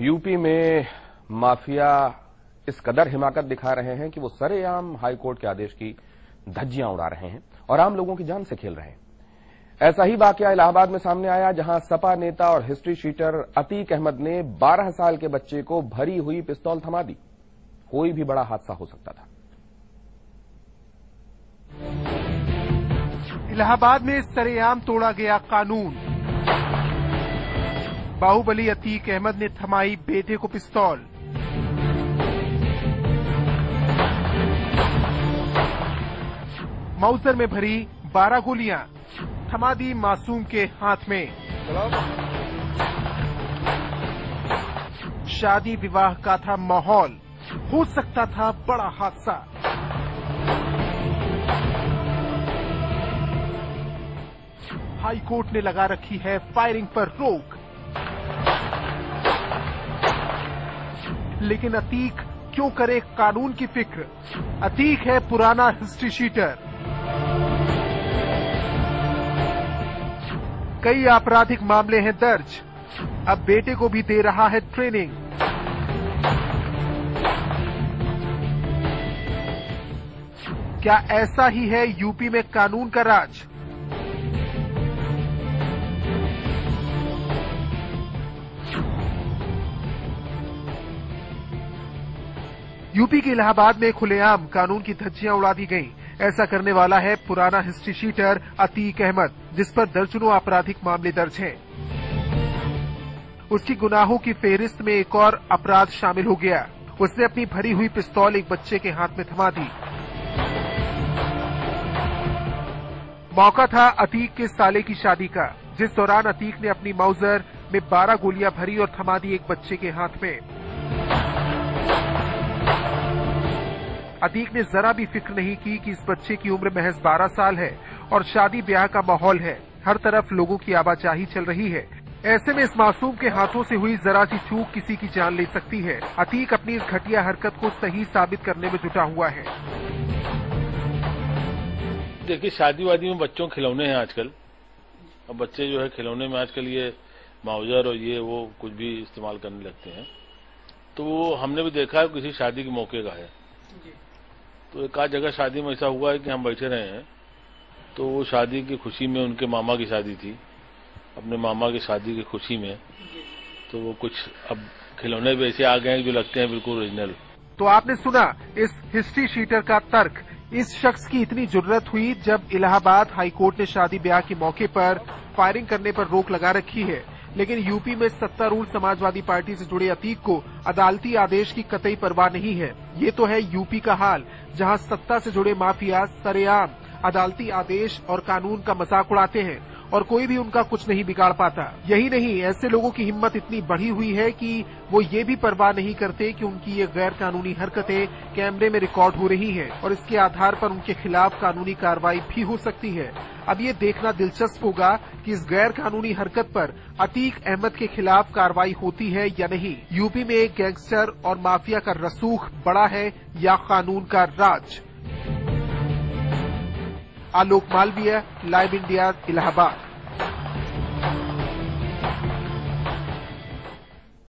UP में mafia इस कदर हिमाकत दिखा रहे हैं कि वो सरेआम हाईकोर्ट के आदेश की धज्जियां उड़ा रहे हैं और आम लोगों की जान से खेल रहे हैं। ऐसा ही वाकया इलाहाबाद में सामने आया, जहां सपा नेता और हिस्ट्री शीटर अतीक अहमद ने 12 साल के बच्चे को भरी हुई पिस्तौल थमा दी। कोई भी बड़ा हादसा हो सकता था। इलाहाबाद में सरेआम तोड़ा गया कानून। बाहुबली अतीक अहमद ने थमाई बेटे को पिस्तौल। माउजर में भरी 12 गोलियां थमा दी मासूम के हाथ में। शादी विवाह का था माहौल, हो सकता था बड़ा हादसा। हाई कोर्ट ने लगा रखी है फायरिंग पर रोक, लेकिन अतीक क्यों करे कानून की फिक्र? अतीक है पुराना हिस्ट्री शीटर। कई आपराधिक मामले हैं दर्ज, अब बेटे को भी दे रहा है ट्रेनिंग। क्या ऐसा ही है यूपी में कानून का राज? यूपी के इलाहाबाद में खुलेआम कानून की धज्जियां उड़ा दी गईं। ऐसा करने वाला है पुराना हिस्ट्री शीटर अतीक अहमद, जिस पर दर्जनों आपराधिक मामले दर्ज हैं। उसकी गुनाहों की फेहरिस्त में एक और अपराध शामिल हो गया। उसने अपनी भरी हुई पिस्तौल एक बच्चे के हाथ में थमा दी। मौका था अतीक के साले की शादी का, जिस दौरान अतीक ने अपनी माउजर में 12 गोलियां भरी और थमा दी एक बच्चे के हाथ में। अतीक ने जरा भी फिक्र नहीं की कि इस बच्चे की उम्र महज 12 साल है और शादी ब्याह का माहौल है। हर तरफ लोगों की आवाजाही चल रही है। ऐसे में इस मासूम के हाथों से हुई जरा सी चूक किसी की जान ले सकती है। अतीक अपनी इस घटिया हरकत को सही साबित करने में जुटा हुआ है। देखिए, शादी वादी में बच्चों के खिलौने हैं आजकल। अब बच्चे जो है खिलौने में आजकल ये माउजर और ये वो कुछ भी इस्तेमाल करने लगते हैं। तो वो हमने भी देखा है, किसी शादी के मौके का है। तो एक आध जगह शादी में ऐसा हुआ है कि हम बैठे रहे हैं, तो वो शादी की खुशी में, उनके मामा की शादी थी, अपने मामा की शादी की खुशी में, तो वो कुछ अब खिलौने भी ऐसे आ गए हैं जो लगते हैं बिल्कुल ओरिजिनल। तो आपने सुना इस हिस्ट्री शीटर का तर्क। इस शख्स की इतनी जुर्रत हुई जब इलाहाबाद हाईकोर्ट ने शादी ब्याह के मौके पर फायरिंग करने पर रोक लगा रखी है। लेकिन यूपी में सत्तारूढ़ समाजवादी पार्टी से जुड़े अतीक को अदालती आदेश की कतई परवाह नहीं है। ये तो है यूपी का हाल, जहां सत्ता से जुड़े माफिया सरेआम अदालती आदेश और कानून का मजाक उड़ाते हैं और कोई भी उनका कुछ नहीं बिगाड़ पाता। यही नहीं, ऐसे लोगों की हिम्मत इतनी बढ़ी हुई है कि वो ये भी परवाह नहीं करते कि उनकी ये गैर कानूनी हरकतें कैमरे में रिकॉर्ड हो रही हैं और इसके आधार पर उनके खिलाफ कानूनी कार्रवाई भी हो सकती है। अब ये देखना दिलचस्प होगा कि इस गैर कानूनी हरकत पर अतीक अहमद के खिलाफ कार्रवाई होती है या नहीं। यूपी में एक गैंगस्टर और माफिया का रसूख बड़ा है या कानून का राज? आलोक मालवीय, लाइव इंडिया, इलाहाबाद।